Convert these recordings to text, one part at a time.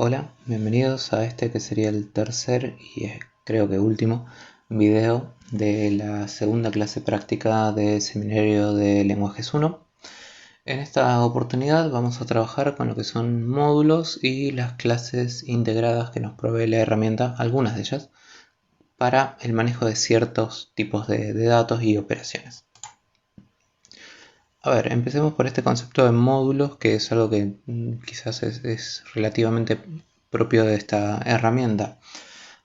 Hola, bienvenidos a este que sería el tercer y creo que último video de la segunda clase práctica de Seminario de Lenguajes 1. En esta oportunidad vamos a trabajar con lo que son módulos y las clases integradas que nos provee la herramienta, algunas de ellas, para el manejo de ciertos tipos de datos y operaciones. A ver, empecemos por este concepto de módulos, que es algo que quizás es relativamente propio de esta herramienta.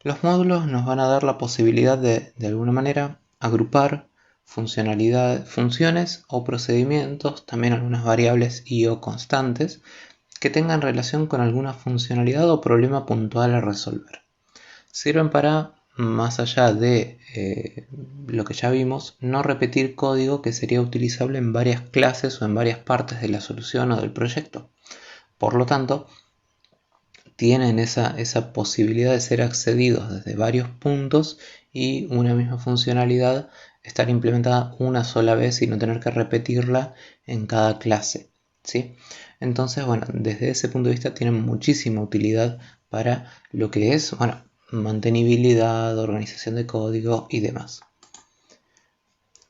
Los módulos nos van a dar la posibilidad de alguna manera, agrupar funciones o procedimientos, también algunas variables y o constantes, que tengan relación con alguna funcionalidad o problema puntual a resolver. Sirven para, más allá de lo que ya vimos, no repetir código que sería utilizable en varias clases o en varias partes de la solución o del proyecto. Por lo tanto, tienen esa posibilidad de ser accedidos desde varios puntos y una misma funcionalidad estar implementada una sola vez y no tener que repetirla en cada clase, ¿sí? Entonces, bueno, desde ese punto de vista tienen muchísima utilidad para lo que es, bueno, mantenibilidad, organización de código y demás.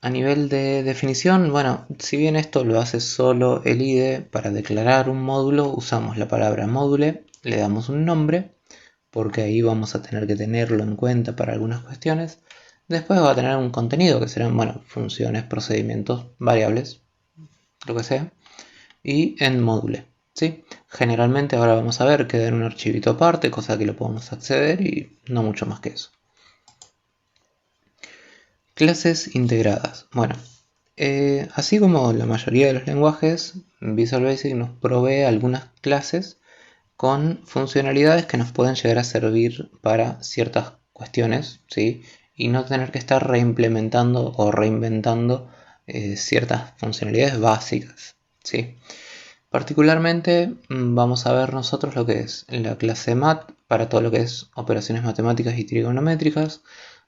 A nivel de definición, bueno, si bien esto lo hace solo el IDE, para declarar un módulo usamos la palabra módule, le damos un nombre, porque ahí vamos a tener que tenerlo en cuenta para algunas cuestiones. Después va a tener un contenido que serán, bueno, funciones, procedimientos, variables, lo que sea, y en módule, ¿sí? Generalmente ahora vamos a ver que da en un archivito aparte, cosa que lo podemos acceder y no mucho más que eso. Clases integradas. Bueno, así como la mayoría de los lenguajes, Visual Basic nos provee algunas clases con funcionalidades que nos pueden llegar a servir para ciertas cuestiones, ¿sí? Y no tener que estar reimplementando o reinventando ciertas funcionalidades básicas, ¿sí? Particularmente vamos a ver nosotros lo que es la clase mat para todo lo que es operaciones matemáticas y trigonométricas,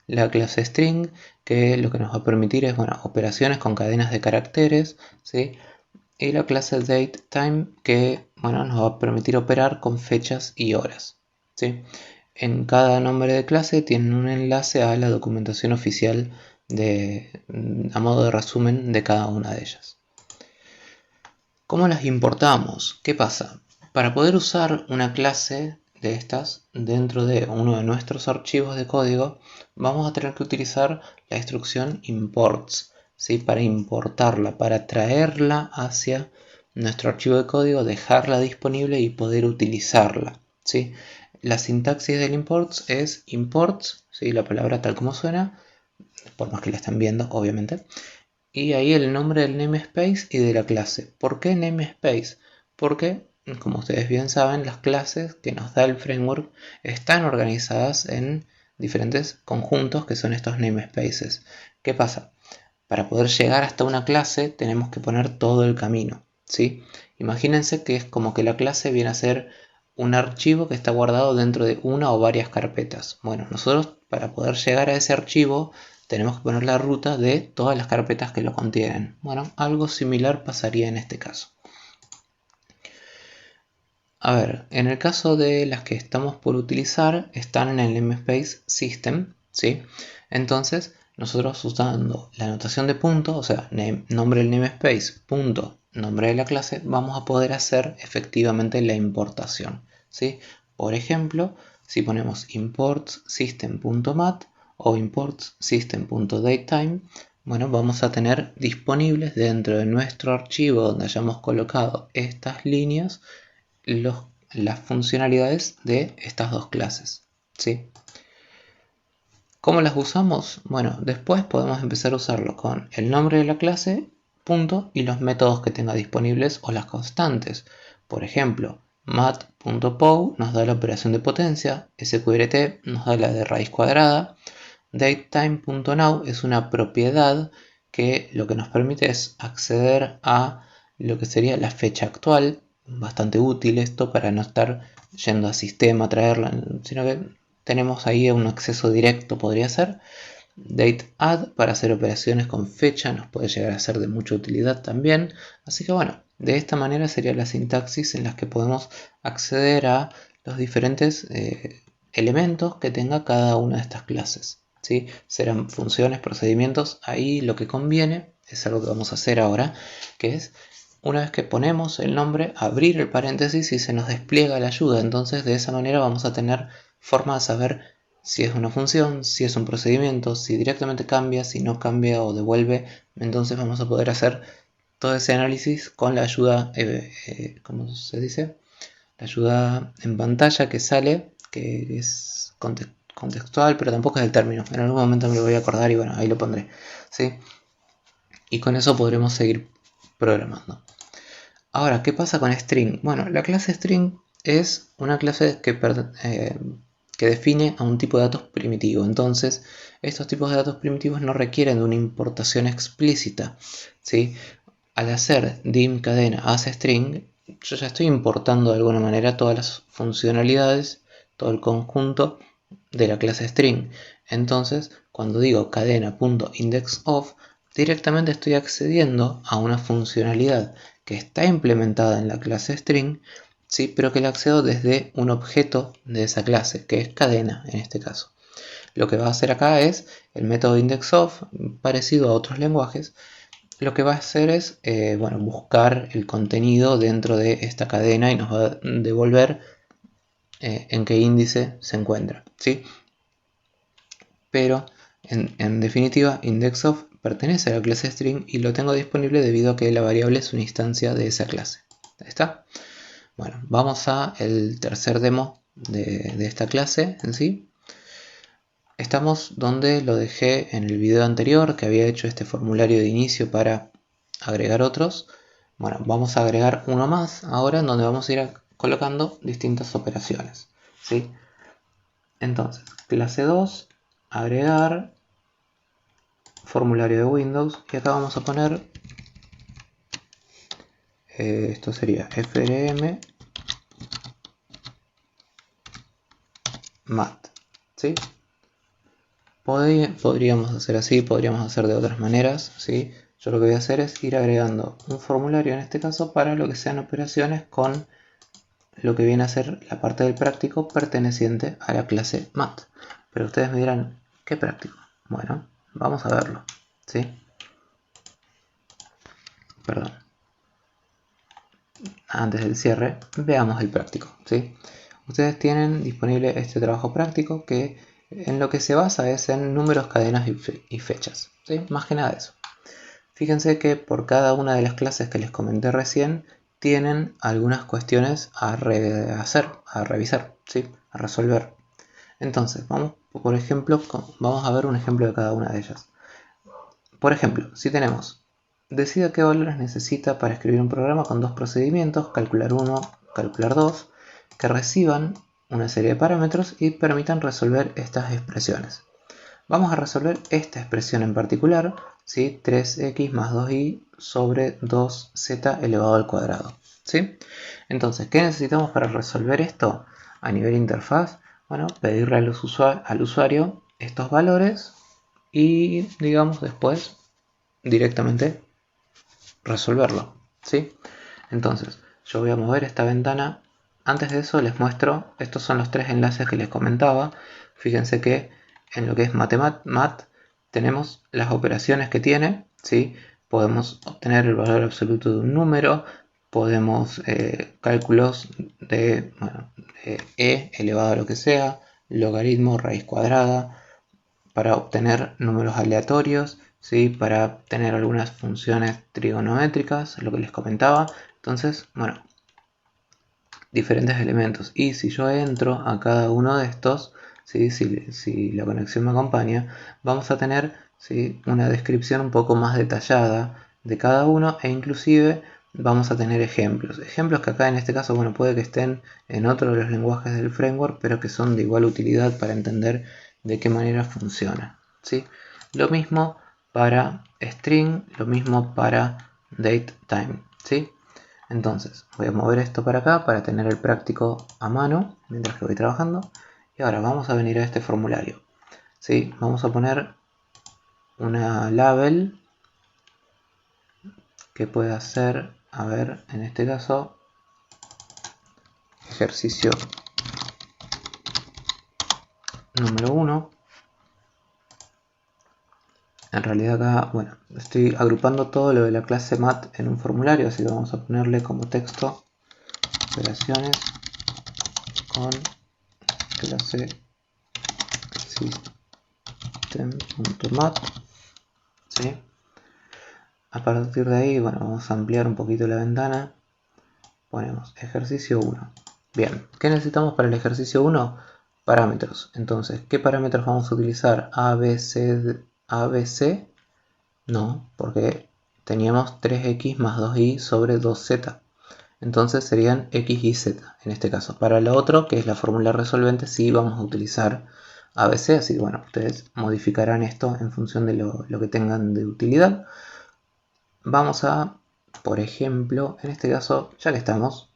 la clase string, que lo que nos va a permitir es, bueno, operaciones con cadenas de caracteres, ¿sí? Y la clase datetime, que, bueno, nos va a permitir operar con fechas y horas, ¿sí? En cada nombre de clase tienen un enlace a la documentación oficial a modo de resumen de cada una de ellas. ¿Cómo las importamos? ¿Qué pasa? Para poder usar una clase de estas dentro de uno de nuestros archivos de código, vamos a tener que utilizar la instrucción imports, ¿sí? Para importarla, para traerla hacia nuestro archivo de código, dejarla disponible y poder utilizarla, ¿sí? La sintaxis del imports es imports, ¿sí? La palabra tal como suena, por más que la estén viendo, obviamente. Y ahí el nombre del namespace y de la clase. ¿Por qué namespace? Porque, como ustedes bien saben, las clases que nos da el framework están organizadas en diferentes conjuntos que son estos namespaces. ¿Qué pasa? Para poder llegar hasta una clase tenemos que poner todo el camino, ¿sí? Imagínense que es como que la clase viene a ser un archivo que está guardado dentro de una o varias carpetas. Bueno, nosotros para poder llegar a ese archivo tenemos que poner la ruta de todas las carpetas que lo contienen. Bueno, algo similar pasaría en este caso. A ver, en el caso de las que estamos por utilizar, están en el namespace system, ¿sí? Entonces, nosotros usando la notación de punto, o sea, nombre del namespace, punto, nombre de la clase, vamos a poder hacer efectivamente la importación, ¿sí? Por ejemplo, si ponemos imports system.mat o imports system.datetime, bueno, vamos a tener disponibles dentro de nuestro archivo donde hayamos colocado estas líneas las funcionalidades de estas dos clases, ¿sí? ¿Cómo las usamos? Bueno, después podemos empezar a usarlo con el nombre de la clase, punto, y los métodos que tenga disponibles o las constantes. Por ejemplo, mat.pow nos da la operación de potencia, sqrt nos da la de raíz cuadrada, datetime.now es una propiedad que lo que nos permite es acceder a lo que sería la fecha actual, bastante útil esto para no estar yendo a sistema a traerla, sino que tenemos ahí un acceso directo, podría ser. Dateadd para hacer operaciones con fecha nos puede llegar a ser de mucha utilidad también. Así que bueno, de esta manera sería la sintaxis en la que podemos acceder a los diferentes elementos que tenga cada una de estas clases, ¿sí? Serán funciones, procedimientos. Ahí lo que conviene es algo que vamos a hacer ahora, que es, una vez que ponemos el nombre, abrir el paréntesis y se nos despliega la ayuda. Entonces de esa manera vamos a tener forma de saber si es una función, si es un procedimiento, si directamente cambia, si no cambia o devuelve. Entonces vamos a poder hacer todo ese análisis con la ayuda, ¿cómo se dice? La ayuda en pantalla que sale, que es contextual, pero tampoco es el término. En algún momento me lo voy a acordar y bueno, ahí lo pondré, ¿sí? Y con eso podremos seguir programando. Ahora, ¿qué pasa con string? Bueno, la clase string es una clase que define a un tipo de datos primitivo. Entonces, estos tipos de datos primitivos no requieren de una importación explícita, ¿sí? Al hacer dim cadena hace string, yo ya estoy importando de alguna manera todas las funcionalidades, todo el conjunto de la clase string. Entonces, cuando digo cadena.indexOf, directamente estoy accediendo a una funcionalidad que está implementada en la clase string, ¿sí? Pero que la accedo desde un objeto de esa clase, que es cadena en este caso. Lo que va a hacer acá es el método indexOf, parecido a otros lenguajes. Lo que va a hacer es bueno, buscar el contenido dentro de esta cadena y nos va a devolver en qué índice se encuentra, ¿sí? Pero en definitiva, indexOf pertenece a la clase string y lo tengo disponible debido a que la variable es una instancia de esa clase. ¿Ahí está? Bueno, vamos a el tercer demo de esta clase en sí. Estamos donde lo dejé en el video anterior, que había hecho este formulario de inicio para agregar otros. Bueno, vamos a agregar uno más ahora, en donde vamos a ir colocando distintas operaciones, ¿sí? Entonces, clase 2, agregar, formulario de Windows, y acá vamos a poner, esto sería frm mat, ¿sí? Podríamos hacer así, podríamos hacer de otras maneras, ¿sí? Yo lo que voy a hacer es ir agregando un formulario en este caso para lo que sean operaciones con lo que viene a ser la parte del práctico perteneciente a la clase mat. Pero ustedes me dirán, ¿qué práctico? Bueno, vamos a verlo, ¿sí? Perdón. Antes del cierre, veamos el práctico, ¿sí? Ustedes tienen disponible este trabajo práctico que en lo que se basa es en números, cadenas y fechas, ¿sí? Más que nada eso. Fíjense que por cada una de las clases que les comenté recién tienen algunas cuestiones a revisar, ¿sí? A resolver. Entonces, vamos a ver un ejemplo de cada una de ellas. Por ejemplo, si tenemos, decida qué valores necesita para escribir un programa con dos procedimientos, calcular 1, calcular 2, que reciban una serie de parámetros y permitan resolver estas expresiones. Vamos a resolver esta expresión en particular, ¿sí? 3x más 2y sobre 2z elevado al cuadrado, ¿sí? Entonces, ¿qué necesitamos para resolver esto? A nivel interfaz, bueno, pedirle al usuario estos valores y, digamos, después directamente resolverlo, ¿sí? Entonces, yo voy a mover esta ventana. Antes de eso les muestro, estos son los tres enlaces que les comentaba. Fíjense que en lo que es mat tenemos las operaciones que tiene, ¿sí? Podemos obtener el valor absoluto de un número, podemos cálculos de, bueno, de e elevado a lo que sea, logaritmo, raíz cuadrada, para obtener números aleatorios, ¿sí? Para obtener algunas funciones trigonométricas, lo que les comentaba. Entonces, bueno, diferentes elementos. Y si yo entro a cada uno de estos, ¿sí? Si la conexión me acompaña, vamos a tener, ¿sí? Una descripción un poco más detallada de cada uno e inclusive vamos a tener ejemplos. Ejemplos que acá en este caso, bueno, puede que estén en otro de los lenguajes del framework, pero que son de igual utilidad para entender de qué manera funciona, ¿sí? Lo mismo para string, lo mismo para datetime, ¿sí? Entonces voy a mover esto para acá para tener el práctico a mano mientras que voy trabajando. Y ahora vamos a venir a este formulario, ¿sí? Vamos a poner una label que pueda ser, a ver, en este caso, ejercicio número 1. En realidad acá, bueno, estoy agrupando todo lo de la clase mat en un formulario, así que vamos a ponerle como texto operaciones con clase system.mat, ¿sí? A partir de ahí, bueno, vamos a ampliar un poquito la ventana. Ponemos ejercicio 1. Bien, ¿qué necesitamos para el ejercicio 1? Parámetros. Entonces, ¿qué parámetros vamos a utilizar? A, B, C. No, porque teníamos 3x más 2y sobre 2z. Entonces serían x y z en este caso. Para lo otro, que es la fórmula resolvente, sí vamos a utilizar ABC. Así que bueno, ustedes modificarán esto en función de lo que tengan de utilidad. Vamos a, por ejemplo, en este caso, ya que estamos,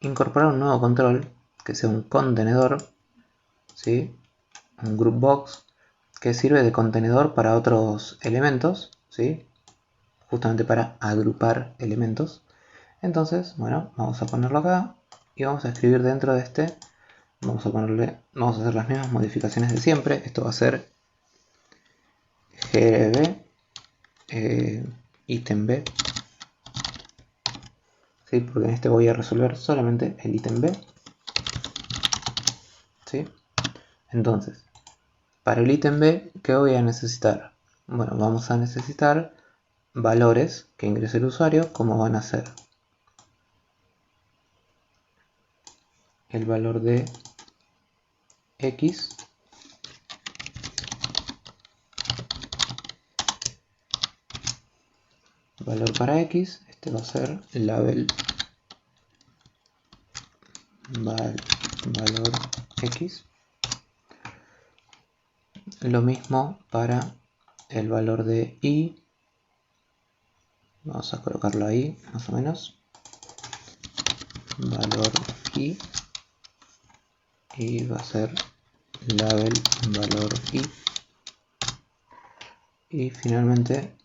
incorporar un nuevo control que sea un contenedor, ¿sí? Un group box que sirve de contenedor para otros elementos, ¿sí? Justamente para agrupar elementos. Entonces, bueno, vamos a ponerlo acá y vamos a escribir dentro de este, vamos a hacer las mismas modificaciones de siempre. Esto va a ser grb ítem b, ¿sí? Porque en este voy a resolver solamente el ítem b, ¿sí? Entonces, para el ítem b, ¿qué voy a necesitar? Bueno, vamos a necesitar valores que ingrese el usuario, como van a ser el valor de x, valor para x, este va a ser label valor x. Lo mismo para el valor de y, vamos a colocarlo ahí más o menos, valor y va a ser label valor y finalmente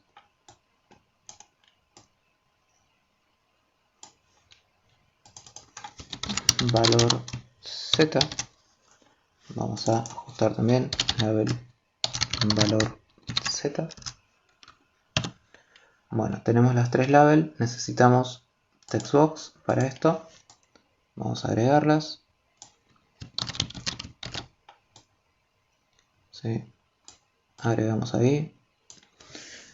valor z. Vamos a ajustar también label valor z. Bueno, tenemos las tres label, necesitamos textbox para esto. Vamos a agregarlas. ¿Sí? Agregamos ahí.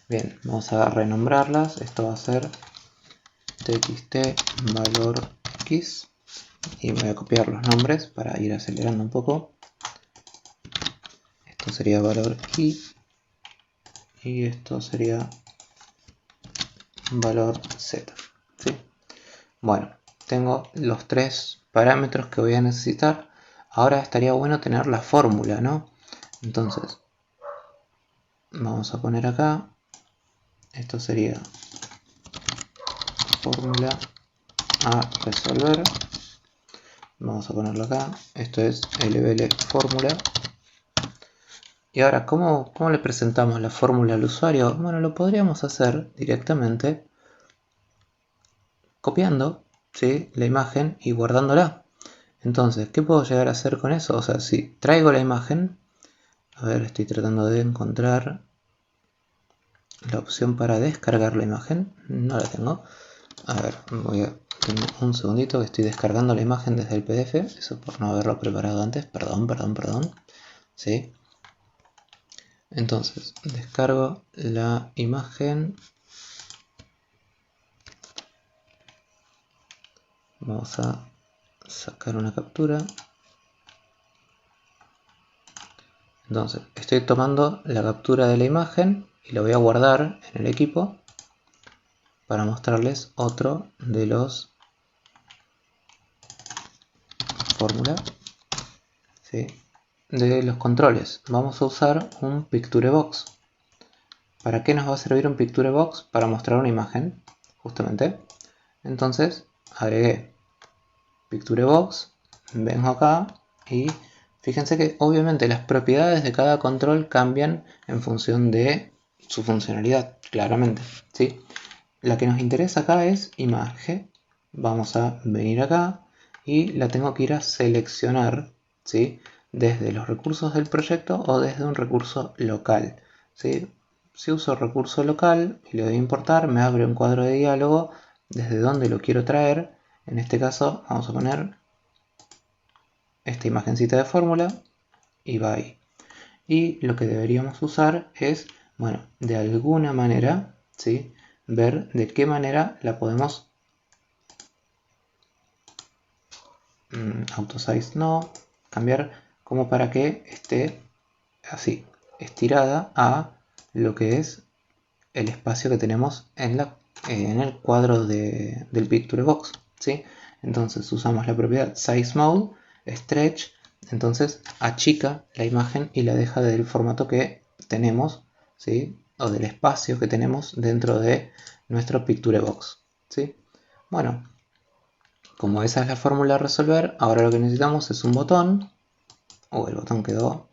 Bien, vamos a renombrarlas. Esto va a ser txt valor x. Y voy a copiar los nombres para ir acelerando un poco. Esto sería valor y esto sería valor z, ¿sí? Bueno, tengo los tres parámetros que voy a necesitar. Ahora estaría bueno tener la fórmula, ¿no? Entonces, vamos a poner acá, esto sería fórmula a resolver. Vamos a ponerlo acá, esto es lbl fórmula. Y ahora, ¿cómo le presentamos la fórmula al usuario? Bueno, lo podríamos hacer directamente copiando, ¿sí?, la imagen y guardándola. Entonces, ¿qué puedo llegar a hacer con eso? O sea, si traigo la imagen, a ver, estoy tratando de encontrar la opción para descargar la imagen, no la tengo. A ver, tengo un segundito que estoy descargando la imagen desde el PDF, eso por no haberlo preparado antes, perdón, ¿sí? Entonces, descargo la imagen. Vamos a sacar una captura. Entonces, estoy tomando la captura de la imagen y lo voy a guardar en el equipo para mostrarles otro de los fórmulas, ¿sí?, de los controles. Vamos a usar un picture box. ¿Para qué nos va a servir un picture box? Para mostrar una imagen, justamente. Entonces, agregué picture box, vengo acá y fíjense que obviamente las propiedades de cada control cambian en función de su funcionalidad, claramente, ¿sí? La que nos interesa acá es imagen. Vamos a venir acá y la tengo que ir a seleccionar, ¿sí?, desde los recursos del proyecto o desde un recurso local, ¿sí? Si uso recurso local y le doy a importar, me abre un cuadro de diálogo desde donde lo quiero traer. En este caso vamos a poner esta imagencita de fórmula y va ahí. Y lo que deberíamos usar es, bueno, de alguna manera, ¿sí? Ver de qué manera la podemos autosize no, cambiar como para que esté así, estirada a lo que es el espacio que tenemos en el cuadro del Picture Box, ¿sí? Entonces usamos la propiedad sizeMode, stretch, entonces achica la imagen y la deja del formato que tenemos, ¿sí? O del espacio que tenemos dentro de nuestro Picture Box, ¿sí? Bueno, como esa es la fórmula a resolver, ahora lo que necesitamos es un botón. El botón quedó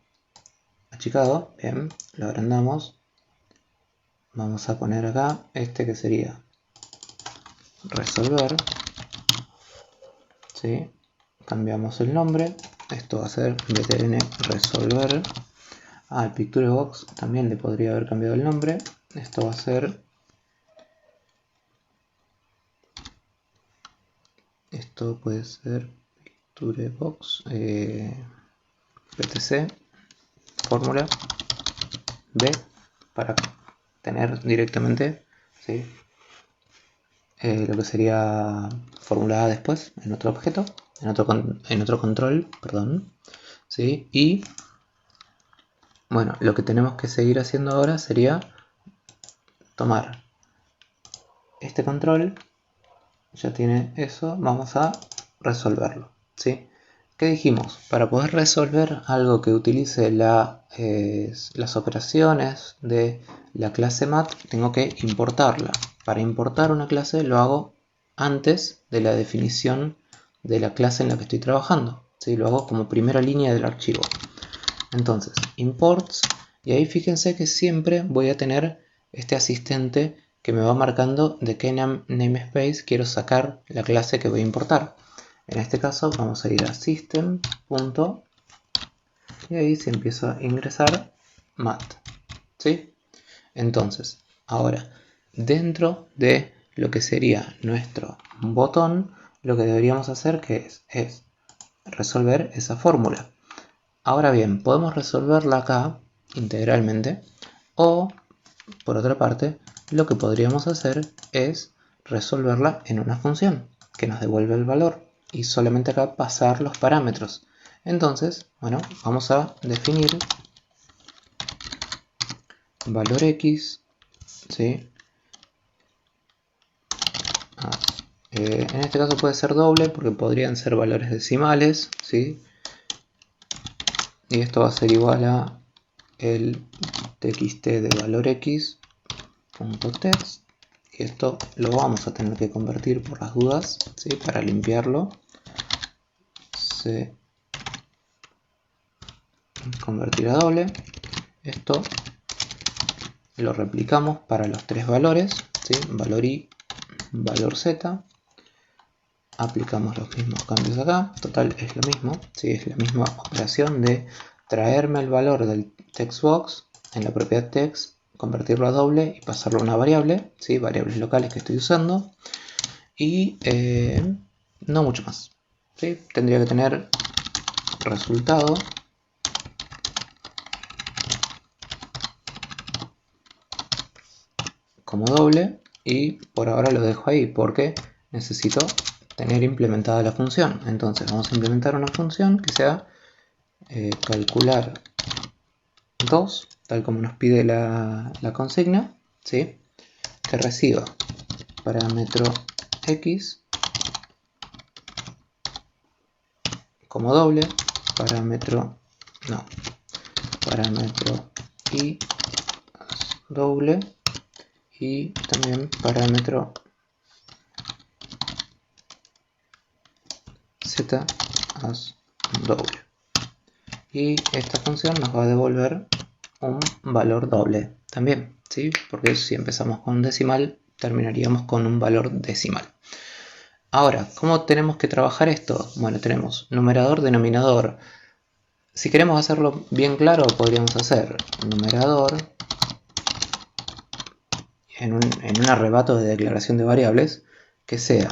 achicado, bien, lo agrandamos. Vamos a poner acá este que sería resolver, ¿sí? Cambiamos el nombre, esto va a ser btn resolver. El Picture Box también le podría haber cambiado el nombre, esto va a ser, esto puede ser Picture Box, btc fórmula b, para tener directamente, ¿sí? Lo que sería formulada después en otro objeto, en otro control, perdón, ¿sí? Y bueno, lo que tenemos que seguir haciendo ahora sería tomar este control, ya tiene eso, vamos a resolverlo, ¿sí? ¿Qué dijimos? Para poder resolver algo que utilice las operaciones de la clase mat, tengo que importarla. Para importar una clase lo hago antes de la definición de la clase en la que estoy trabajando, ¿sí? Lo hago como primera línea del archivo. Entonces, imports, y ahí fíjense que siempre voy a tener este asistente que me va marcando de qué namespace quiero sacar la clase que voy a importar. En este caso vamos a ir a system. Y ahí se empieza a ingresar mat, ¿sí? Entonces, ahora, dentro de lo que sería nuestro botón, lo que deberíamos hacer es resolver esa fórmula. Ahora bien, podemos resolverla acá integralmente, o por otra parte, lo que podríamos hacer es resolverla en una función que nos devuelve el valor y solamente acá pasar los parámetros. Entonces, bueno, vamos a definir valor x, ¿sí? En este caso puede ser doble porque podrían ser valores decimales, ¿sí? Y esto va a ser igual a el txt de valor x.text, y esto lo vamos a tener que convertir por las dudas, ¿sí? Para limpiarlo. Se convertir a doble. Esto lo replicamos para los tres valores, ¿sí? Valor y valor z. Aplicamos los mismos cambios acá. Total es lo mismo, ¿sí? Es la misma operación de traerme el valor del textbox en la propiedad text, convertirlo a doble y pasarlo a una variable, ¿sí? Variables locales que estoy usando. Y no mucho más, ¿sí? Tendría que tener resultado como doble, y por ahora lo dejo ahí porque necesito tener implementada la función. Entonces vamos a implementar una función que sea calcular 2, tal como nos pide la consigna, ¿sí? Que reciba parámetro x como doble, parámetro y doble, y también parámetro z as doble. Y esta función nos va a devolver un valor doble también, ¿sí? Porque si empezamos con un decimal, terminaríamos con un valor decimal. Ahora, ¿cómo tenemos que trabajar esto? Bueno, tenemos numerador, denominador, Si queremos hacerlo bien claro, podríamos hacer numerador en un arrebato de declaración de variables que sea,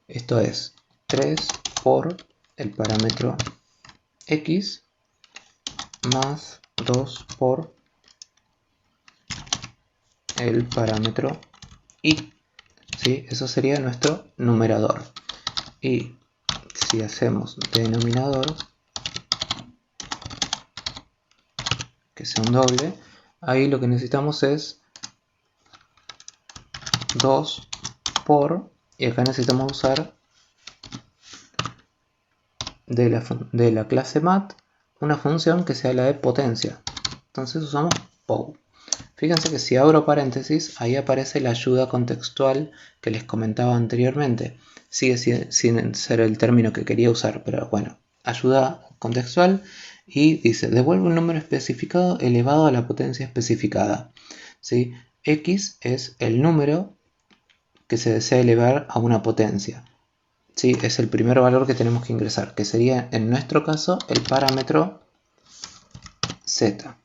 esto es 3 por el parámetro x más 2 por el parámetro y. ¿Sí? Eso sería nuestro numerador. Y si hacemos denominador, que sea un doble, ahí lo que necesitamos es 2 por, y acá necesitamos usar de la clase mat una función que sea la de potencia. Entonces usamos POW. Fíjense que si abro paréntesis, ahí aparece la ayuda contextual que les comentaba anteriormente. Sigue sin ser el término que quería usar, pero bueno, ayuda contextual, y dice, devuelve un número especificado elevado a la potencia especificada. ¿Sí? X es el número que se desea elevar a una potencia. ¿Sí? Es el primer valor que tenemos que ingresar, que sería en nuestro caso el parámetro z.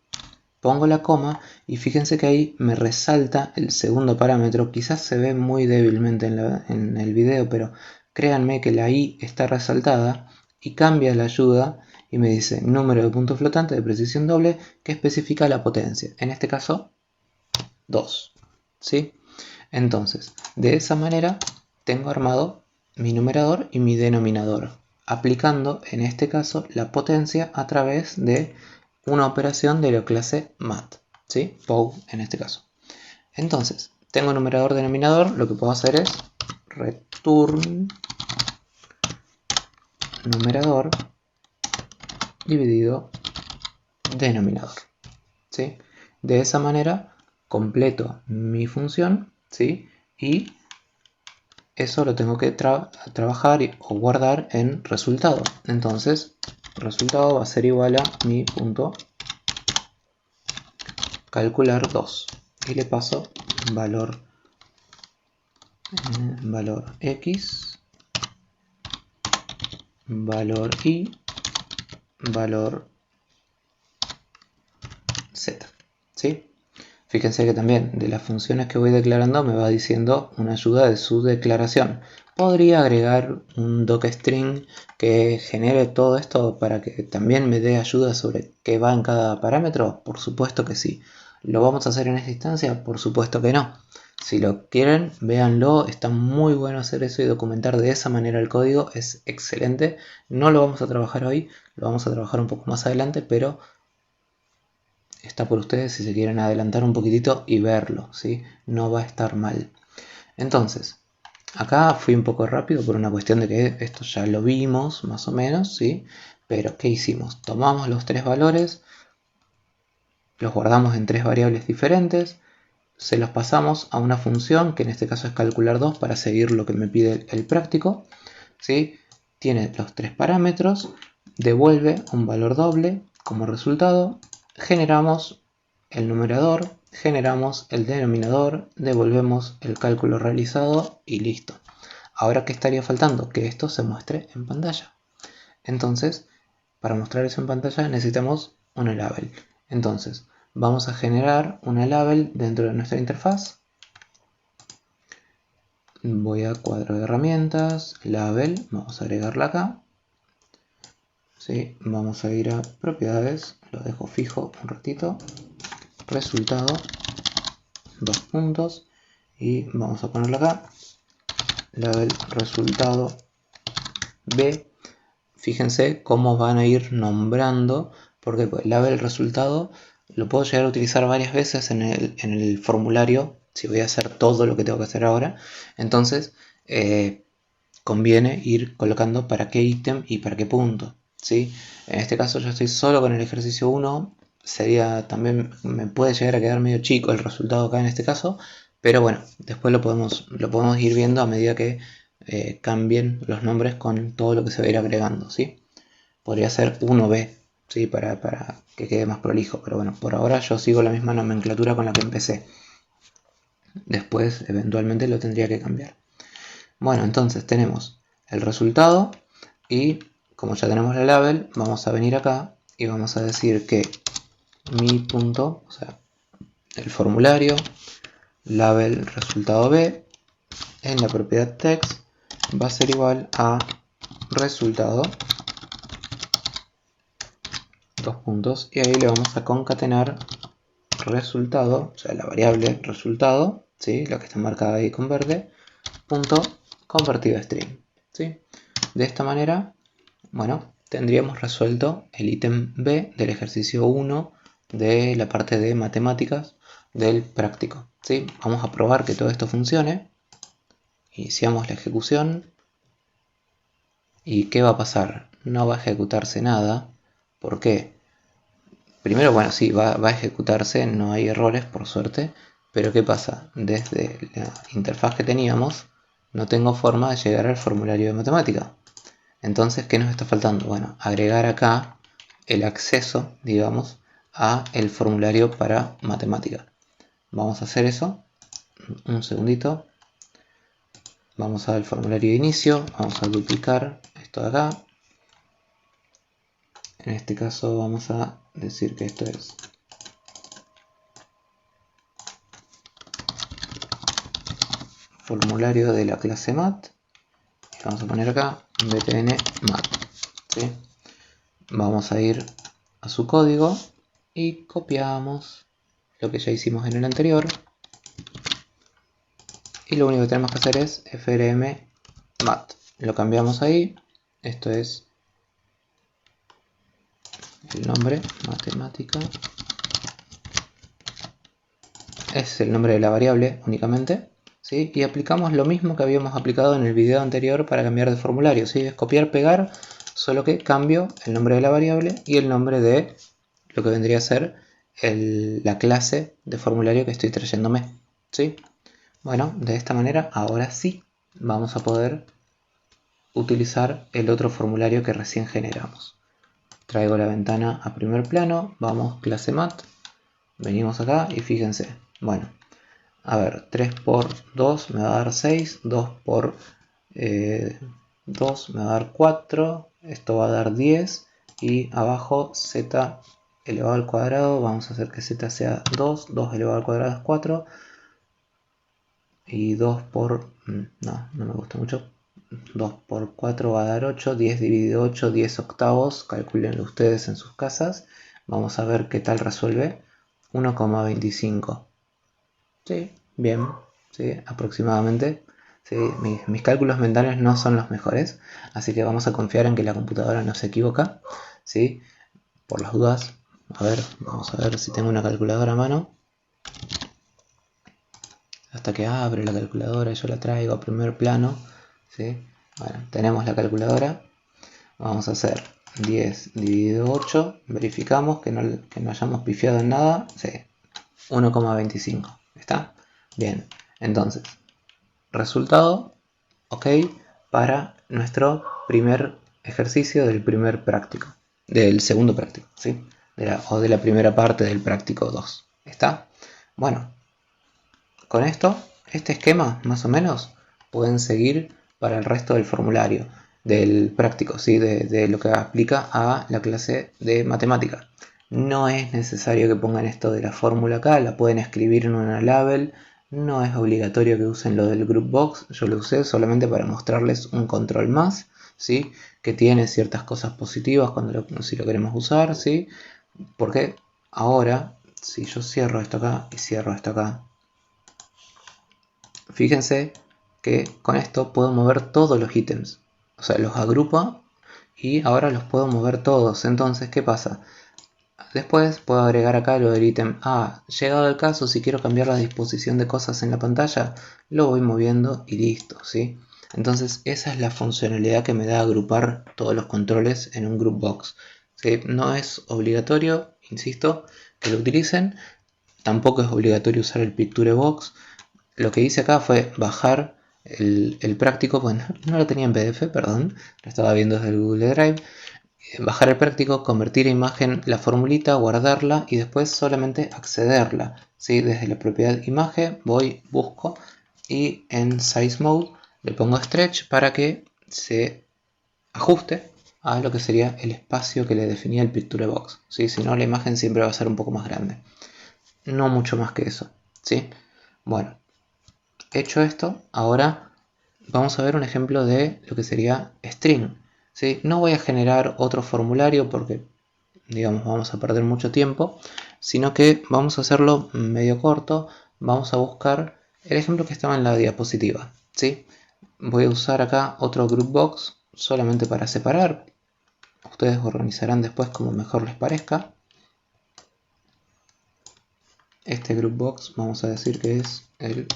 Pongo la coma y fíjense que ahí me resalta el segundo parámetro. Quizás se ve muy débilmente en el video, pero créanme que la i está resaltada y cambia la ayuda y me dice número de punto flotante de precisión doble que especifica la potencia. En este caso, 2. ¿Sí? Entonces, de esa manera tengo armado mi numerador y mi denominador, aplicando en este caso la potencia a través de una operación de la clase mat, ¿sí? POW en este caso. Entonces, tengo numerador, denominador, lo que puedo hacer es return numerador dividido denominador, ¿sí? De esa manera completo mi función, ¿sí? Y eso lo tengo que trabajar o guardar en resultado. Entonces, resultado va a ser igual a mi punto calcular 2 y le paso valor x, valor y, valor z. ¿Sí? Fíjense que también de las funciones que voy declarando me va diciendo una ayuda de su declaración. Podría agregar un docstring que genere todo esto para que también me dé ayuda sobre qué va en cada parámetro. Por supuesto que sí. ¿Lo vamos a hacer en esta instancia? Por supuesto que no. Si lo quieren, véanlo. Está muy bueno hacer eso y documentar de esa manera el código. Es excelente. No lo vamos a trabajar hoy, lo vamos a trabajar un poco más adelante, pero está por ustedes si se quieren adelantar un poquitito y verlo, ¿sí? No va a estar mal. Entonces, acá fui un poco rápido por una cuestión de que esto ya lo vimos más o menos, ¿sí? Pero ¿qué hicimos? Tomamos los tres valores, los guardamos en tres variables diferentes, se los pasamos a una función, que en este caso es calcular 2 para seguir lo que me pide el práctico, ¿sí? Tiene los tres parámetros, devuelve un valor doble como resultado, generamos el numerador, generamos el denominador, devolvemos el cálculo realizado y listo. Ahora, ¿qué estaría faltando? Que esto se muestre en pantalla. Entonces, para mostrar eso en pantalla necesitamos una label. Entonces, vamos a generar una label dentro de nuestra interfaz. Voy a cuadro de herramientas, label, vamos a agregarla acá. ¿Sí? Vamos a ir a propiedades, lo dejo fijo un ratito. Resultado, dos puntos, y vamos a ponerlo acá. Label resultado B. Fíjense cómo van a ir nombrando, porque pues, el label resultado lo puedo llegar a utilizar varias veces en el formulario, si voy a hacer todo lo que tengo que hacer ahora. Entonces, conviene ir colocando para qué ítem y para qué punto, ¿sí? En este caso yo estoy solo con el ejercicio 1, también me puede llegar a quedar medio chico el resultado acá en este caso, pero bueno, después lo podemos ir viendo a medida que cambien los nombres con todo lo que se va a ir agregando, ¿sí? Podría ser 1B, ¿sí? Para que quede más prolijo, pero bueno, por ahora yo sigo la misma nomenclatura con la que empecé. Después eventualmente lo tendría que cambiar. Bueno, entonces tenemos el resultado y como ya tenemos la label, vamos a venir acá y vamos a decir que mi punto, o sea, el formulario label resultado B en la propiedad text va a ser igual a resultado, dos puntos, y ahí le vamos a concatenar resultado, o sea, la variable resultado, ¿sí? La que está marcada ahí con verde, punto convertido a string, ¿sí? De esta manera, bueno, tendríamos resuelto el ítem B del ejercicio 1 de la parte de matemáticas del práctico, ¿sí? Vamos a probar que todo esto funcione. Iniciamos la ejecución. ¿Y qué va a pasar? No va a ejecutarse nada. ¿Por qué? Primero, bueno, sí, va a ejecutarse, no hay errores, por suerte. Pero ¿qué pasa? Desde la interfaz que teníamos, no tengo forma de llegar al formulario de matemática. Entonces, ¿qué nos está faltando? Bueno, agregar acá el acceso, digamos, a el formulario para matemática. Vamos a hacer eso. Un segundito. Vamos al formulario de inicio. Vamos a duplicar esto de acá. En este caso vamos a decir que esto es formulario de la clase mat. Y vamos a poner acá bpn mat, ¿sí? Vamos a ir a su código y copiamos lo que ya hicimos en el anterior. Y lo único que tenemos que hacer es frm mat. Lo cambiamos ahí. Esto es el nombre, matemática. Es el nombre de la variable únicamente, ¿sí? Y aplicamos lo mismo que habíamos aplicado en el video anterior para cambiar de formulario, ¿sí? Es copiar, pegar, solo que cambio el nombre de la variable y el nombre de lo que vendría a ser la clase de formulario que estoy trayéndome, ¿sí? Bueno, de esta manera ahora sí vamos a poder utilizar el otro formulario que recién generamos. Traigo la ventana a primer plano, vamos clase mat, venimos acá y fíjense, bueno, a ver, 3 por 2 me va a dar 6, 2 por 2 me va a dar 4, esto va a dar 10 y abajo z elevado al cuadrado, vamos a hacer que z sea 2, 2 elevado al cuadrado es 4 y 2 por, no me gusta mucho, 2 por 4 va a dar 8, 10 dividido 8, 10 octavos, calculenlo ustedes en sus casas, vamos a ver qué tal resuelve, 1,25. Sí, bien, sí, aproximadamente. Sí, mis cálculos mentales no son los mejores, así que vamos a confiar en que la computadora no se equivoca, ¿sí? Por las dudas, a ver, vamos a ver si tengo una calculadora a mano. Hasta que abre la calculadora, yo la traigo a primer plano, ¿sí? Bueno, tenemos la calculadora, vamos a hacer 10 dividido 8, verificamos que no hayamos pifiado en nada, sí, 1,25, ¿está? Bien, entonces, resultado, ok, para nuestro primer ejercicio del primer práctico, del segundo práctico, ¿sí? O de la primera parte del práctico 2, ¿está? Bueno, con esto, este esquema, más o menos, pueden seguir para el resto del formulario, del práctico, ¿sí? De lo que aplica a la clase de matemática. No es necesario que pongan esto de la fórmula acá, la pueden escribir en una label, no es obligatorio que usen lo del group box, yo lo usé solamente para mostrarles un control más, ¿sí? Que tiene ciertas cosas positivas si lo queremos usar, ¿sí? Porque ahora, si yo cierro esto acá y cierro esto acá, fíjense que con esto puedo mover todos los ítems, o sea, los agrupa y ahora los puedo mover todos. Entonces, ¿qué pasa? Después puedo agregar acá lo del ítem A. Llegado el caso, si quiero cambiar la disposición de cosas en la pantalla, lo voy moviendo y listo, ¿sí? Entonces esa es la funcionalidad que me da agrupar todos los controles en un group box, ¿sí? No es obligatorio, insisto, que lo utilicen. Tampoco es obligatorio usar el Picture Box. Lo que hice acá fue bajar el práctico, bueno, no lo tenía en PDF, perdón, lo estaba viendo desde el Google Drive. Bajar el práctico, convertir a imagen la formulita, guardarla y después solamente accederla, ¿sí? Desde la propiedad imagen voy, busco y en Size Mode le pongo Stretch para que se ajuste a lo que sería el espacio que le definía el Picture Box, ¿sí? Si no, la imagen siempre va a ser un poco más grande. No mucho más que eso, ¿sí? Bueno, hecho esto, ahora vamos a ver un ejemplo de lo que sería string, ¿sí? No voy a generar otro formulario porque, digamos, vamos a perder mucho tiempo, sino que vamos a hacerlo medio corto. Vamos a buscar el ejemplo que estaba en la diapositiva, ¿sí? Voy a usar acá otro group box solamente para separar. Ustedes organizarán después como mejor les parezca. Este group box vamos a decir que es el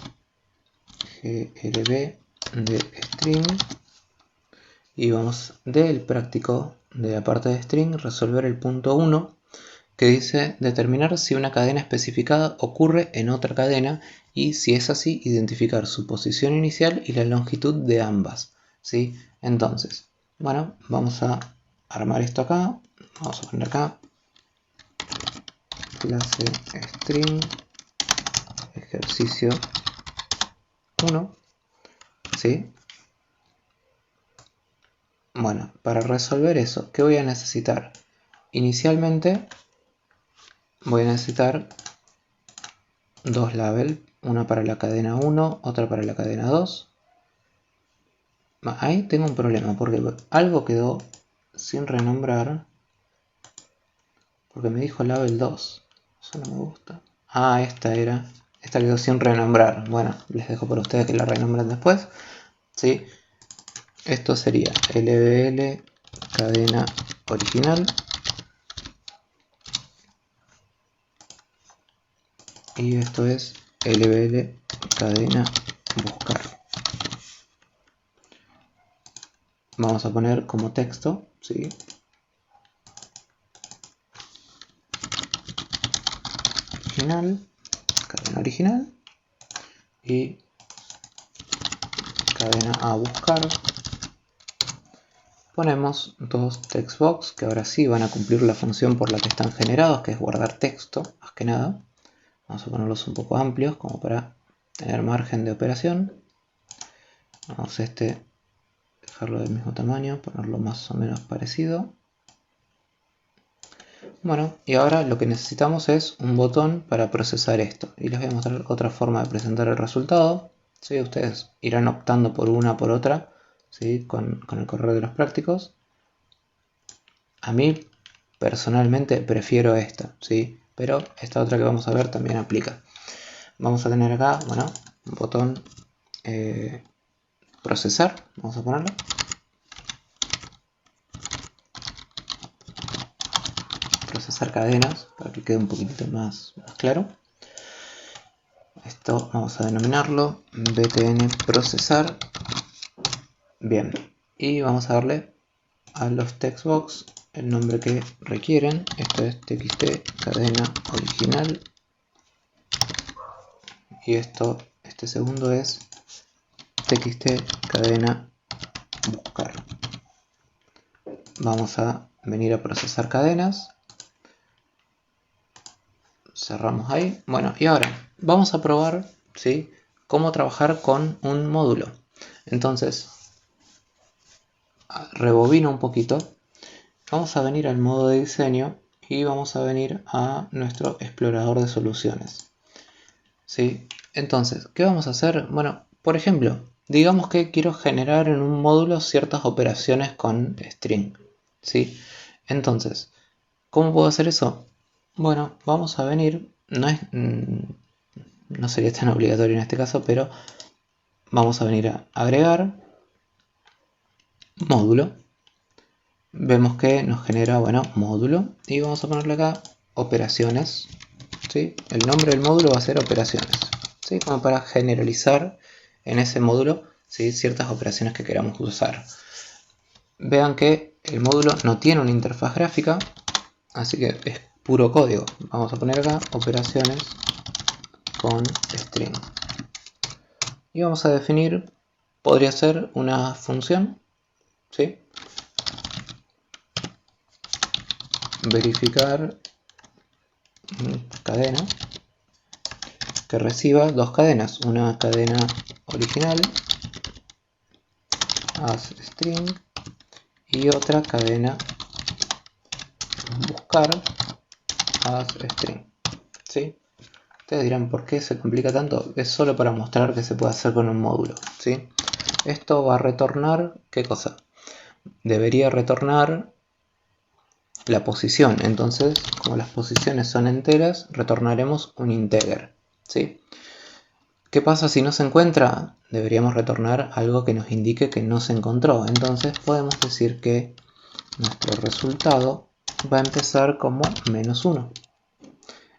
glb de string y vamos del práctico de la parte de string resolver el punto 1 que dice determinar si una cadena especificada ocurre en otra cadena y si es así identificar su posición inicial y la longitud de ambas, ¿sí? Entonces, bueno, vamos a armar esto acá. Vamos a poner acá clase string ejercicio 1, ¿sí? Bueno, para resolver eso, ¿qué voy a necesitar? Inicialmente voy a necesitar dos labels, una para la cadena 1, otra para la cadena 2. Ahí tengo un problema porque algo quedó sin renombrar porque me dijo label 2. Eso no me gusta. Ah, esta quedó sin renombrar. Bueno, les dejo por ustedes que la renombren después, ¿sí? Esto sería lbl cadena original y esto es lbl cadena buscar. Vamos a poner como texto, ¿sí? Original, cadena original y cadena a buscar. Ponemos dos textbox que ahora sí van a cumplir la función por la que están generados, que es guardar texto, más que nada. Vamos a ponerlos un poco amplios como para tener margen de operación. Vamos a dejarlo del mismo tamaño, ponerlo más o menos parecido. Bueno, y ahora lo que necesitamos es un botón para procesar esto. Y les voy a mostrar otra forma de presentar el resultado, ¿sí? Ustedes irán optando por una por otra, ¿sí? Con el correr de los prácticos. A mí personalmente prefiero esta, ¿sí? Pero esta otra que vamos a ver también aplica. Vamos a tener acá, bueno, un botón procesar, vamos a ponerlo. Procesar cadenas para que quede un poquitito más claro. Esto vamos a denominarlo btn procesar. Bien, y vamos a darle a los textbox el nombre que requieren. Esto es txt cadena original y este segundo es txt cadena buscar. Vamos a venir a procesar cadenas. Cerramos ahí. Bueno, y ahora vamos a probar, ¿sí?, cómo trabajar con un módulo. Entonces, rebobino un poquito. Vamos a venir al modo de diseño y vamos a venir a nuestro explorador de soluciones, ¿sí? Entonces, ¿qué vamos a hacer? Bueno, por ejemplo, digamos que quiero generar en un módulo ciertas operaciones con string, ¿sí? Entonces, ¿cómo puedo hacer eso? Bueno, vamos a venir, no sería tan obligatorio en este caso, pero vamos a venir a agregar módulo. Vemos que nos genera, bueno, módulo y vamos a ponerle acá operaciones, ¿sí? El nombre del módulo va a ser operaciones, ¿sí? Como para generalizar en ese módulo, ¿sí?, ciertas operaciones que queramos usar. Vean que el módulo no tiene una interfaz gráfica, así que es puro código. Vamos a poner acá operaciones con string y vamos a definir, podría ser una función, ¿sí?, verificar cadena que reciba dos cadenas, una cadena original as string y otra cadena buscar as string. ¿Sí? Ustedes dirán, ¿por qué se complica tanto? Es solo para mostrar que se puede hacer con un módulo. ¿Sí? Esto va a retornar, ¿qué cosa? Debería retornar la posición. Entonces, como las posiciones son enteras, retornaremos un integer. ¿Sí? ¿Qué pasa si no se encuentra? Deberíamos retornar algo que nos indique que no se encontró. Entonces podemos decir que nuestro resultado va a empezar como -1.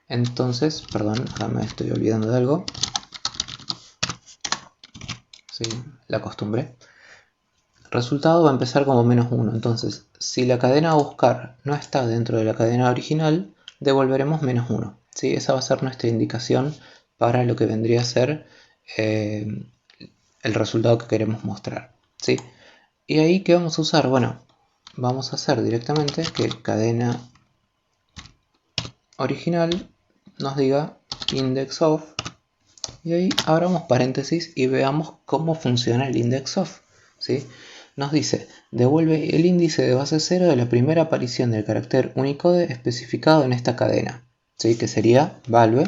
Entonces, perdón, acá me estoy olvidando de algo. Sí, la costumbre. Resultado va a empezar como -1. Entonces, si la cadena a buscar no está dentro de la cadena original, devolveremos -1. ¿Sí? Esa va a ser nuestra indicación para lo que vendría a ser el resultado que queremos mostrar. ¿Sí? Y ahí, ¿qué vamos a usar? Bueno, vamos a hacer directamente que cadena original nos diga index of, y ahí abramos paréntesis y veamos cómo funciona el index of. ¿Sí? Nos dice, devuelve el índice de base 0 de la primera aparición del carácter Unicode especificado en esta cadena, ¿sí? Que sería value,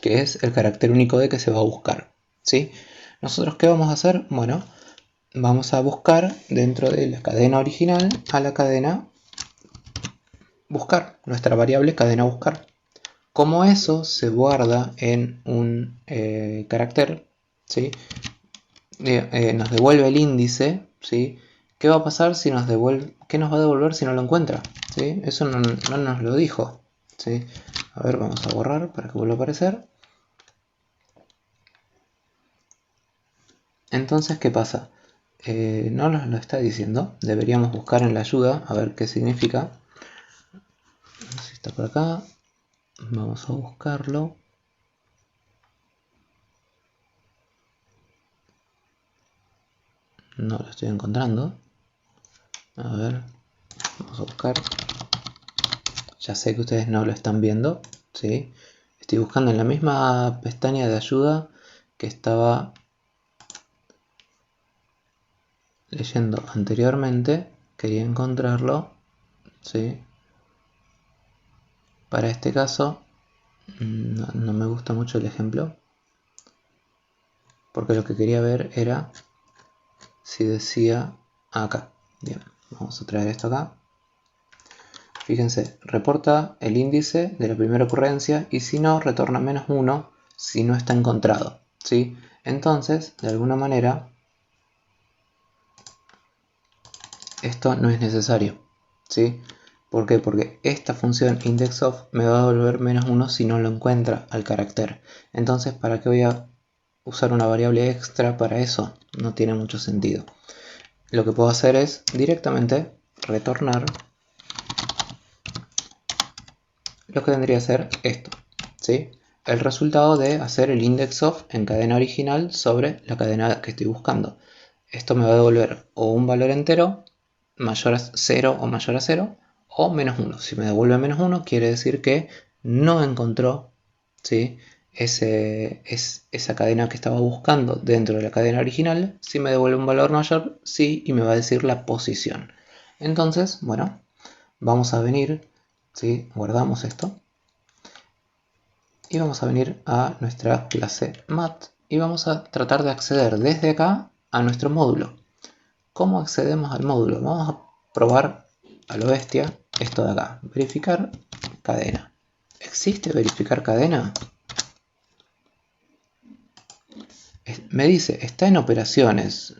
que es el carácter Unicode que se va a buscar. ¿Sí? ¿Nosotros qué vamos a hacer? Bueno, vamos a buscar dentro de la cadena original a la cadena buscar, nuestra variable cadena buscar. Como eso se guarda en un carácter, ¿sí? Nos devuelve el índice, ¿sí? ¿Qué va a pasar si nos devuelve? ¿Qué nos va a devolver si no lo encuentra? ¿Sí? Eso no nos lo dijo. ¿Sí? A ver, vamos a borrar para que vuelva a aparecer. Entonces, ¿qué pasa? No nos lo está diciendo. Deberíamos buscar en la ayuda a ver qué significa. No sé si está por acá. Vamos a buscarlo. No lo estoy encontrando. A ver, vamos a buscar. Ya sé que ustedes no lo están viendo, ¿sí? Estoy buscando en la misma pestaña de ayuda que estaba leyendo anteriormente. Quería encontrarlo, ¿sí? Para este caso, no me gusta mucho el ejemplo, porque lo que quería ver era si decía acá. Bien, vamos a traer esto acá. Fíjense, reporta el índice de la primera ocurrencia y si no, retorna -1 si no está encontrado. ¿Sí? Entonces, de alguna manera, esto no es necesario. ¿Sí? ¿Por qué? Porque esta función indexOf me va a devolver -1 si no lo encuentra al carácter. Entonces, ¿para qué voy a usar una variable extra para eso? No tiene mucho sentido. Lo que puedo hacer es directamente retornar lo que vendría a ser esto, ¿sí? El resultado de hacer el index_of en cadena original sobre la cadena que estoy buscando. Esto me va a devolver o un valor entero mayor a 0 o mayor a 0 o -1. Si me devuelve -1 quiere decir que no encontró, ¿sí? Esa cadena que estaba buscando dentro de la cadena original. Si me devuelve un valor mayor, sí, y me va a decir la posición. Entonces, bueno, vamos a venir, ¿sí? Guardamos esto y vamos a venir a nuestra clase mat y vamos a tratar de acceder desde acá a nuestro módulo. ¿Cómo accedemos al módulo? Vamos a probar a lo bestia esto de acá, verificar cadena. ¿Existe verificar cadena? Me dice, está en operaciones,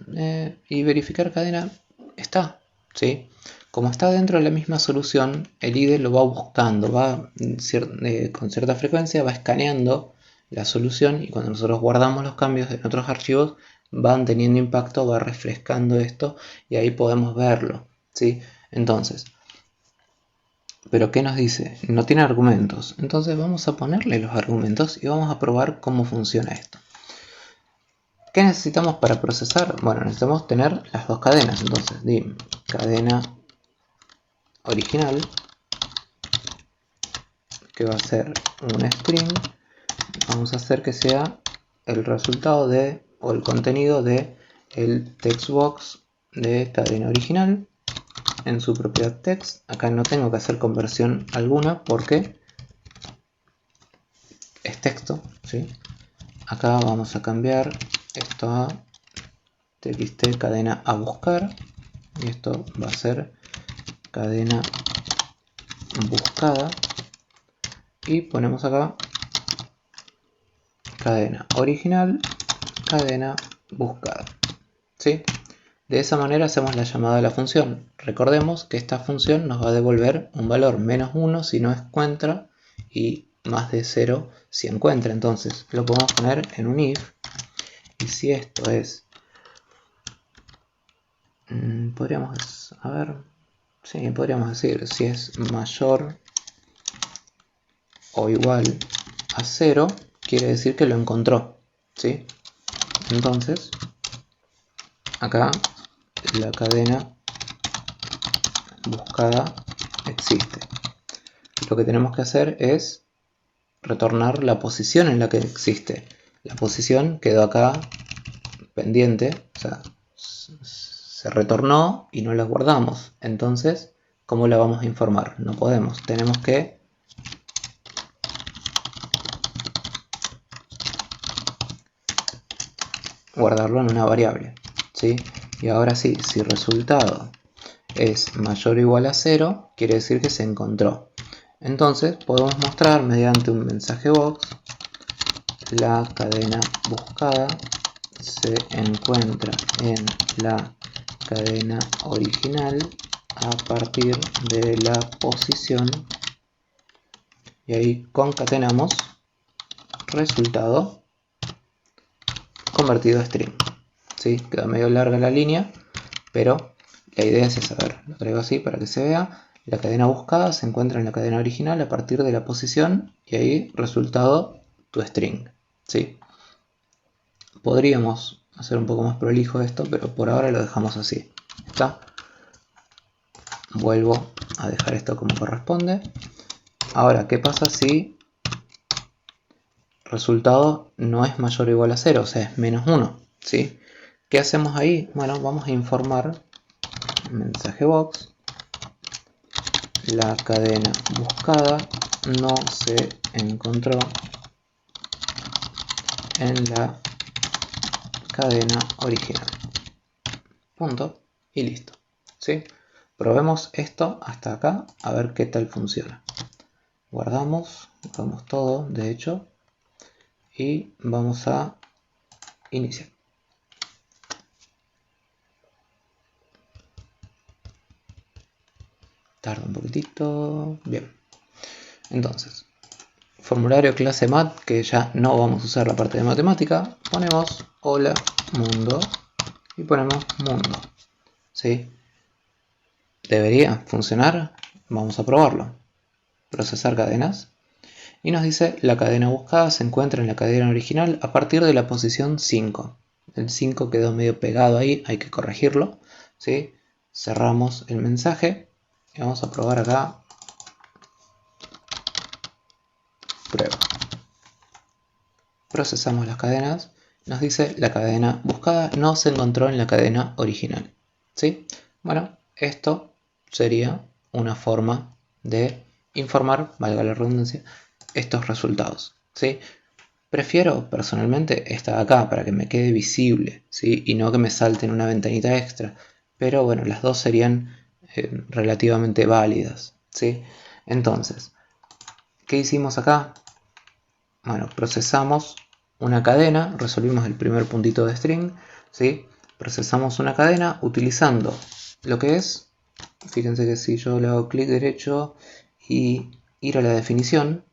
y verificar cadena está, ¿sí? Como está dentro de la misma solución, el IDE lo va buscando, con cierta frecuencia va escaneando la solución y cuando nosotros guardamos los cambios en otros archivos van teniendo impacto, va refrescando esto y ahí podemos verlo, ¿sí? Entonces, ¿pero qué nos dice? No tiene argumentos, entonces vamos a ponerle los argumentos y vamos a probar cómo funciona esto. ¿Qué necesitamos para procesar? Bueno, necesitamos tener las dos cadenas. Entonces, dim cadena original, que va a ser un string. Vamos a hacer que sea el resultado de, o el contenido de el textbox de cadena original en su propiedad text. Acá no tengo que hacer conversión alguna porque es texto, ¿sí? Acá vamos a cambiar esto a txt cadena a buscar y esto va a ser cadena buscada y ponemos acá cadena original, cadena buscada, ¿sí? De esa manera hacemos la llamada a la función. Recordemos que esta función nos va a devolver un valor -1 si no encuentra y más de 0 si encuentra. Entonces lo podemos poner en un if y si esto es podríamos decir si es mayor o igual a 0 quiere decir que lo encontró, ¿sí? Entonces acá la cadena buscada existe. Lo que tenemos que hacer es retornar la posición en la que existe. La posición quedó acá pendiente, o sea, se retornó y no la guardamos. Entonces, ¿cómo la vamos a informar? No podemos, tenemos que guardarlo en una variable, ¿sí? Y ahora sí, si resultado es mayor o igual a 0, quiere decir que se encontró. Entonces podemos mostrar mediante un mensaje box la cadena buscada se encuentra en la cadena original a partir de la posición y ahí concatenamos resultado convertido a string. ¿Sí? Queda medio larga la línea, pero la idea es esa. A ver, lo agrego así para que se vea. La cadena buscada se encuentra en la cadena original a partir de la posición y ahí resultado tu string, ¿sí? Podríamos hacer un poco más prolijo esto, pero por ahora lo dejamos así. ¿Está? Vuelvo a dejar esto como corresponde. Ahora, ¿qué pasa si resultado no es mayor o igual a 0? O sea, es -1, ¿sí? ¿Qué hacemos ahí? Bueno, vamos a informar mensaje box la cadena buscada no se encontró en la cadena original. Punto y listo, ¿sí? Probemos esto hasta acá a ver qué tal funciona. Guardamos todo, de hecho, y vamos a iniciar. Tarda un poquitito. Bien. Entonces, formulario clase mat, que ya no vamos a usar la parte de matemática. Ponemos hola mundo y ponemos mundo. ¿Sí? ¿Debería funcionar? Vamos a probarlo. Procesar cadenas. Y nos dice la cadena buscada se encuentra en la cadena original a partir de la posición 5. El 5 quedó medio pegado ahí, hay que corregirlo, ¿sí? Cerramos el mensaje y vamos a probar acá prueba. Procesamos las cadenas, nos dice la cadena buscada no se encontró en la cadena original, ¿sí? Bueno, esto sería una forma de informar, valga la redundancia, estos resultados, ¿sí? Prefiero personalmente esta de acá para que me quede visible, ¿sí? Y no que me salte en una ventanita extra. Pero bueno, las dos serían relativamente válidas, ¿sí? Entonces, ¿qué hicimos acá? Bueno, procesamos una cadena, resolvimos el primer puntito de string, ¿sí? Procesamos una cadena utilizando lo que es, fíjense que si yo le hago clic derecho y ir a la definición,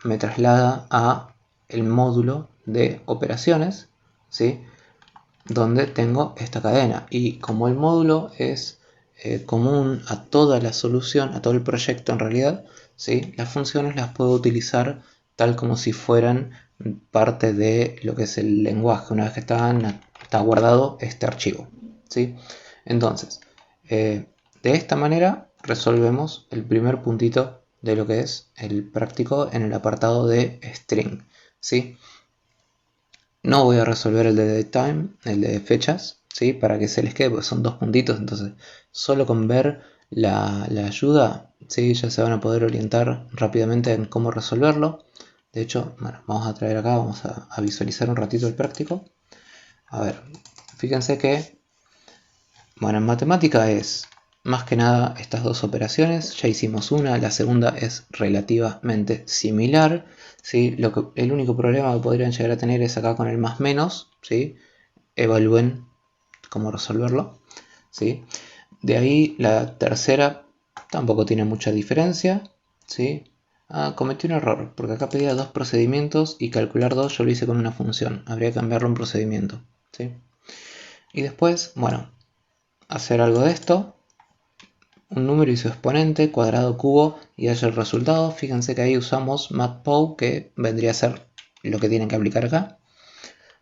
me traslada a el módulo de operaciones, ¿sí? Donde tengo esta cadena y como el módulo es común a toda la solución, a todo el proyecto en realidad, ¿sí? Las funciones las puedo utilizar tal como si fueran parte de lo que es el lenguaje una vez que está guardado este archivo, ¿sí? Entonces, de esta manera resolvemos el primer puntito de lo que es el práctico en el apartado de string, ¿sí? No voy a resolver el de datetime, el de fechas, ¿sí? Para que se les quede, porque son 2 puntitos, entonces solo con ver la ayuda, ¿sí? Ya se van a poder orientar rápidamente en cómo resolverlo. De hecho, bueno, vamos a traer acá, vamos a visualizar un ratito el práctico. A ver, fíjense que, bueno, en matemática es más que nada estas 2 operaciones. Ya hicimos una, la segunda es relativamente similar, ¿sí? El único problema que podrían llegar a tener es acá con el más menos, ¿sí? Evalúen cómo resolverlo, ¿sí? De ahí la tercera tampoco tiene mucha diferencia, ¿sí? Cometí un error, porque acá pedía 2 procedimientos y calcular 2 yo lo hice con una función. Habría que cambiarlo a un procedimiento, ¿sí? Y después, bueno, hacer algo de esto, un número y su exponente, cuadrado, cubo, y haya el resultado. Fíjense que ahí usamos matplotlib, que vendría a ser lo que tienen que aplicar acá.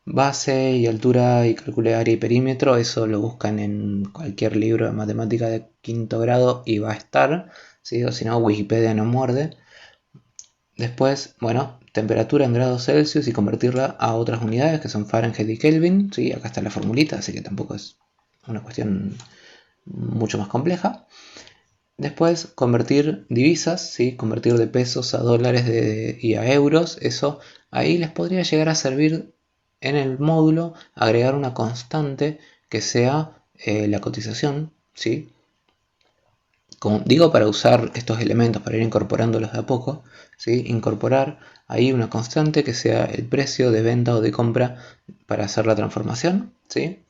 Base y altura y calcule área y perímetro, eso lo buscan en cualquier libro de matemática de 5º grado y va a estar, ¿sí? O si no, Wikipedia no muerde. Después, bueno, temperatura en grados Celsius y convertirla a otras unidades que son Fahrenheit y Kelvin, ¿sí? Acá está la formulita, así que tampoco es una cuestión mucho más compleja. Después, convertir divisas, ¿sí? Convertir de pesos a dólares y a euros, eso ahí les podría llegar a servir en el módulo agregar una constante que sea la cotización, ¿sí? Como digo, para usar estos elementos, para ir incorporándolos de a poco, ¿sí? Incorporar ahí una constante que sea el precio de venta o de compra para hacer la transformación, ¿sí?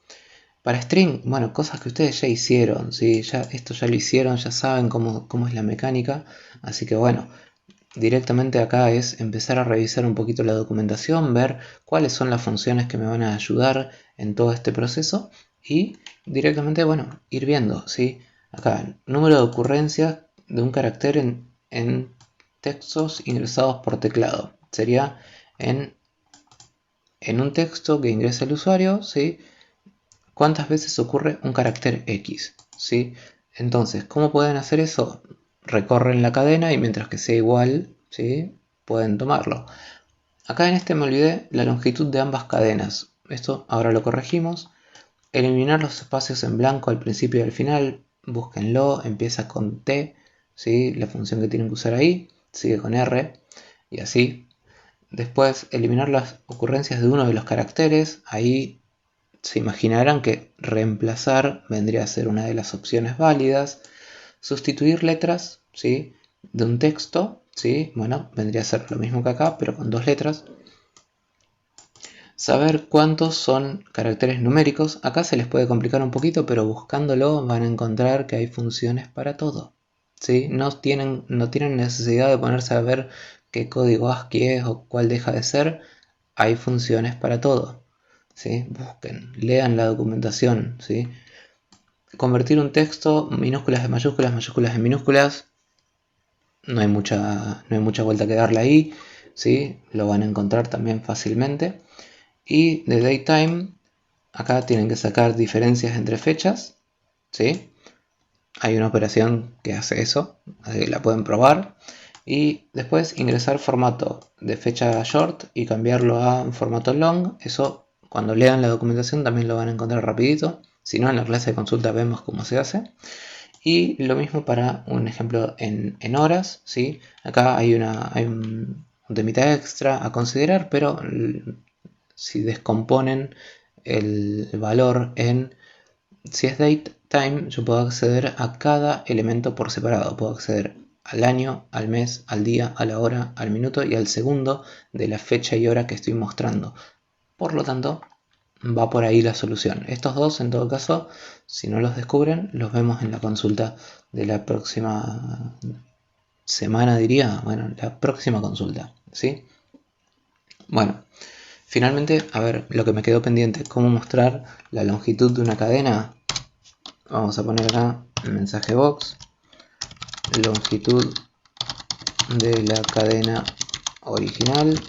Para string, bueno, cosas que ustedes ya hicieron, ¿sí? Esto ya lo hicieron, ya saben cómo es la mecánica, así que bueno, directamente acá es empezar a revisar un poquito la documentación, ver cuáles son las funciones que me van a ayudar en todo este proceso y directamente, bueno, ir viendo, ¿sí? Acá, número de ocurrencias de un carácter en textos ingresados por teclado. Sería en un texto que ingresa el usuario, ¿sí? ¿Cuántas veces ocurre un carácter X? ¿Sí? Entonces, ¿cómo pueden hacer eso? Recorren la cadena y mientras que sea igual, ¿sí? Pueden tomarlo. Acá en este me olvidé la longitud de ambas cadenas. Esto ahora lo corregimos. Eliminar los espacios en blanco al principio y al final. Búsquenlo. Empieza con T, ¿sí? La función que tienen que usar ahí. Sigue con R y así. Después, eliminar las ocurrencias de uno de los caracteres. Ahí se imaginarán que reemplazar vendría a ser una de las opciones válidas. Sustituir letras, ¿sí? De un texto, ¿sí? Bueno, vendría a ser lo mismo que acá, pero con 2 letras. Saber cuántos son caracteres numéricos. Acá se les puede complicar un poquito, pero buscándolo van a encontrar que hay funciones para todo, ¿sí? No tienen necesidad de ponerse a ver qué código ASCII es o cuál deja de ser. Hay funciones para todo, ¿sí? Busquen, lean la documentación, ¿sí? Convertir un texto, minúsculas en mayúsculas, mayúsculas en minúsculas, no hay mucha vuelta que darle ahí, ¿sí? Lo van a encontrar también fácilmente. Y de datetime, acá tienen que sacar diferencias entre fechas, ¿sí? Hay una operación que hace eso, así que la pueden probar. Y después ingresar formato de fecha short y cambiarlo a un formato long. Eso cuando lean la documentación también lo van a encontrar rapidito. Si no, en la clase de consulta vemos cómo se hace. Y lo mismo para un ejemplo en horas, ¿sí? Acá hay un temita extra a considerar, pero si descomponen el valor si es date time, yo puedo acceder a cada elemento por separado. Puedo acceder al año, al mes, al día, a la hora, al minuto y al segundo de la fecha y hora que estoy mostrando. Por lo tanto, va por ahí la solución. Estos dos, en todo caso, si no los descubren, los vemos en la consulta de la próxima semana, diría. Bueno, la próxima consulta, ¿sí? Bueno, finalmente, a ver, lo que me quedó pendiente, cómo mostrar la longitud de una cadena. Vamos a poner acá el mensaje box, longitud de la cadena original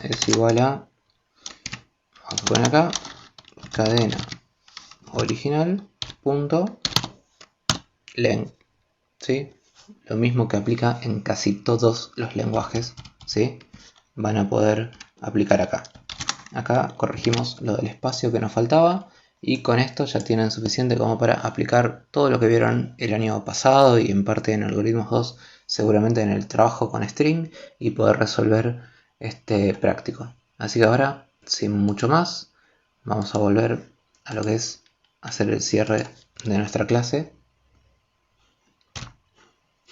es igual a, vamos a poner acá, cadena original punto length, ¿sí? Lo mismo que aplica en casi todos los lenguajes, ¿sí? Van a poder aplicar acá. Acá corregimos lo del espacio que nos faltaba y con esto ya tienen suficiente como para aplicar todo lo que vieron el año pasado y en parte en Algoritmos 2, seguramente en el trabajo con string, y poder resolver este práctico. Así que ahora, sin mucho más, vamos a volver a lo que es hacer el cierre de nuestra clase.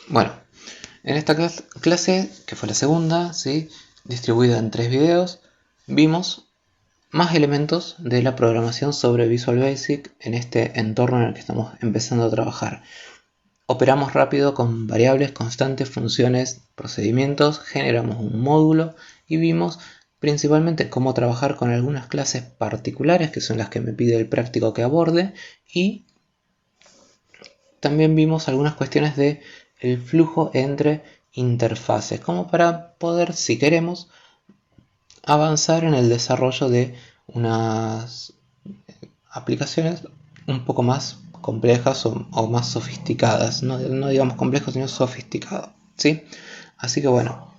Bueno, en esta clase, que fue la segunda, ¿sí?, distribuida en 3 videos, vimos más elementos de la programación sobre Visual Basic en este entorno en el que estamos empezando a trabajar. Operamos rápido con variables, constantes, funciones, procedimientos, generamos un módulo y vimos principalmente cómo trabajar con algunas clases particulares, que son las que me pide el práctico que aborde, y también vimos algunas cuestiones de el flujo entre interfaces, como para poder, si queremos, avanzar en el desarrollo de unas aplicaciones un poco más complejas o más sofisticadas. No digamos complejo, sino sofisticado, ¿sí? Así que bueno,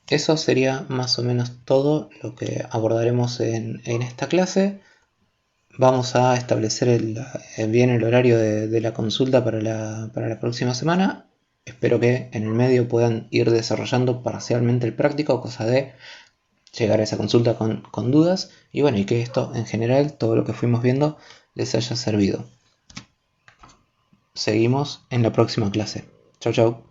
eso sería más o menos todo lo que abordaremos en esta clase. Vamos a establecer bien el horario de la consulta para la próxima semana. Espero que en el medio puedan ir desarrollando parcialmente el práctico, cosa de llegar a esa consulta con dudas. Y bueno, y que esto en general, todo lo que fuimos viendo, les haya servido. Seguimos en la próxima clase. Chau, chau.